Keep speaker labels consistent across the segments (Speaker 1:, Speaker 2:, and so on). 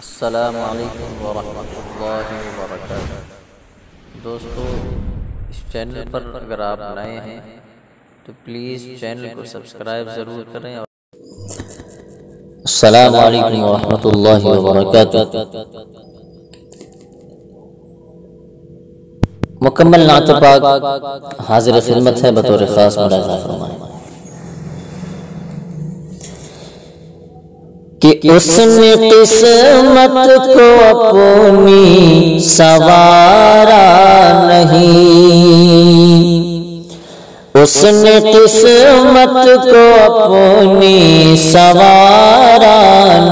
Speaker 1: السلام علیکم ورحمۃ اللہ وبرکاتہ۔ دوستو، اس چینل پر اگر آپ نئے ہیں تو پلیز چینل کو سبسکرائب ضرور کریں۔ السلام علیکم ورحمۃ اللہ وبرکاتہ۔ مکمل نعت پاک حاضر خدمت ہے، بطور خاص ملاحظہ فرمائیں کہ اس نے قسمت کو اپنی سوارا نہیں، اس نے قسمت کو اپنی سوارا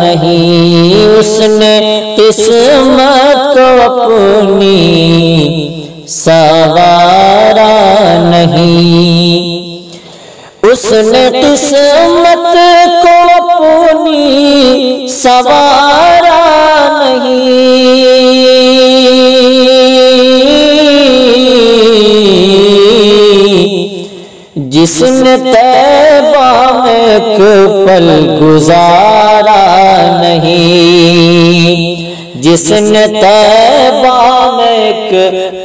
Speaker 1: نہیں، اس نے قسمت کو اپنی سوارا نہیں، اس نے قسمت کو اپنی سوارا نہیں، جس نے طیبہ میں ایک پل گزارا نہیں، جس نے طیبہ میں ایک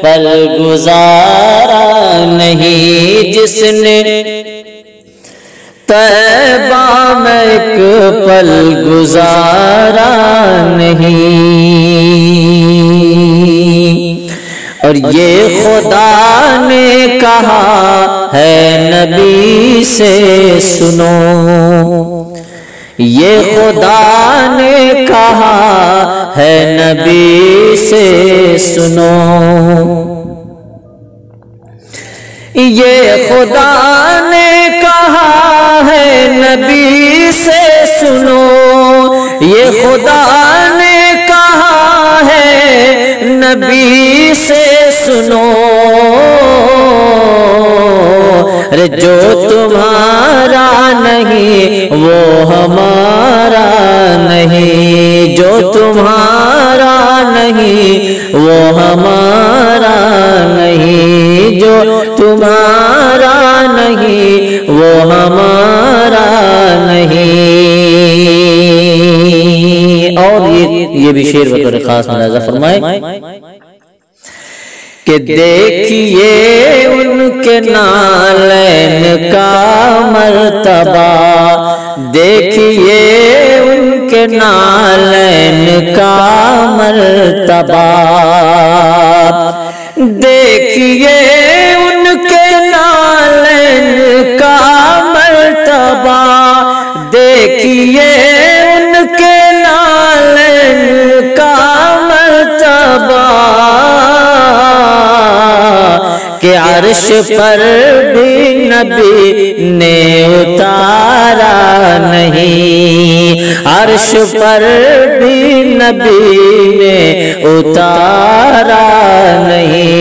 Speaker 1: پل گزارا نہیں، جس نے طیبہ میں ایک پل گزارا نہیں۔ اور یہ خدا نے کہا ہے نبی سے سنو، یہ خدا نے کہا ہے نبی سے سنو، یہ خدا نے کہا ہے نبی سے سنو، یہ خدا نے کہا ہے نبی سے سنو، جو تمہارا نہیں وہ ہمارا نہیں، جو تمہارا نہیں وہ ہمارا نہیں، جو تمہارا نہیں وہ ہمارا نہیں۔ اور یہ بھی شعر بطور خاص ملاحظہ فرمائے کہ دیکھیے ان کے نالین کا مرتبہ، دیکھیے ان کے نالین کا مرتبہ، دیکھیے ان کے نالین کا مرتبہ، دیکھیے ان کے نالین کا مرتبہ، کہ عرش پر بھی نبی نے اتارا نہیں، عرش پر بھی نبی نے اتارا نہیں،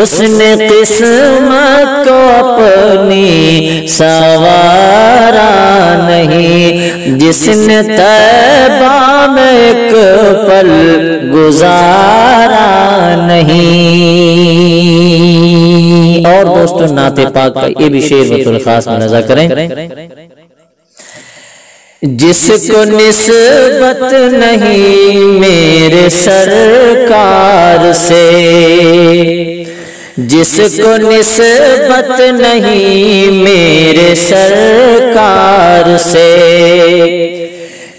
Speaker 1: اس نے قسمت کو اپنی سوارا نہیں، جس نے طیبہ میں ایک پل گزارا نہیں۔ اور دوستو، نعت پاک کا یہ بھی شعر بطور خاص ملاحظہ کریں، جس کو نسبت نہیں میرے سرکار سے، جس کو نسبت نہیں میرے سرکار سے،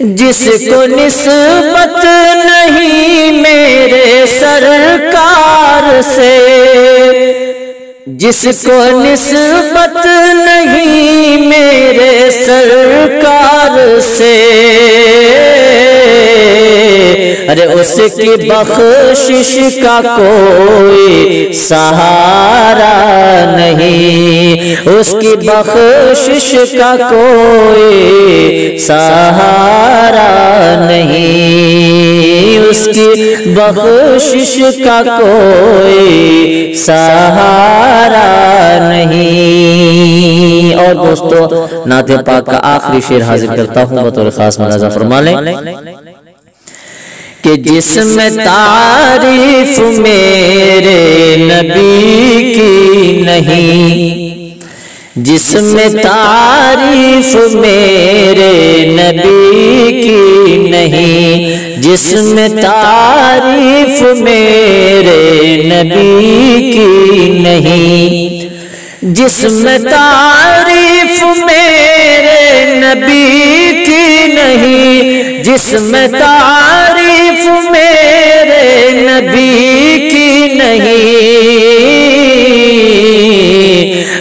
Speaker 1: جس کو نسبت نہیں میرے سرکار سے، جس کو نسبت نہیں میرے سرکار سے، ارے اس کی بخشش کا کوئی سہارا نہیں، اس کی بخشش کا کوئی سہارا نہیں، اس کی بخشش کا کوئی سہارا نہیں۔ اور دوستو، نعت پاک کا آخری شعر حاضر کرتا ہوں، بطور خاص ملاحظہ فرما لیں کہ جس میں تعریف میرے نبی کی نہیں،
Speaker 2: جس میں تعریف میرے نبی کی نہیں، جس میں تعریف میرے نبی کی نہیں، جس میں تعریف میرے نبی کی نہیں، جس میں تعریف میرے نبی کی نہیں،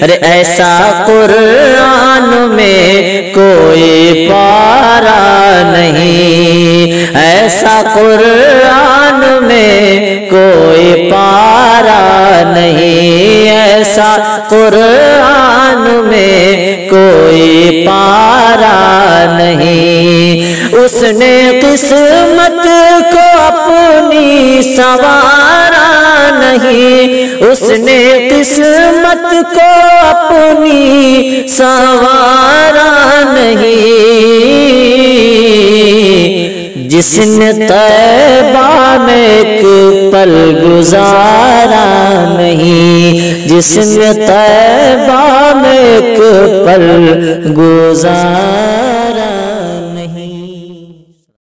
Speaker 2: ارے ایسا قرآن میں کوئی پارا نہیں، ایسا قرآن میں کوئی پارا نہیں، ایسا قرآن میں کوئی پارا نہیں، اس نے قسمت کو اپنی سنوارا نہیں، اس نے قسمت کو اپنی سنوارا نہیں، جس نے طیبہ میں ایک پل گزارا نہیں، جس نے طیبہ میں ایک پل گزارا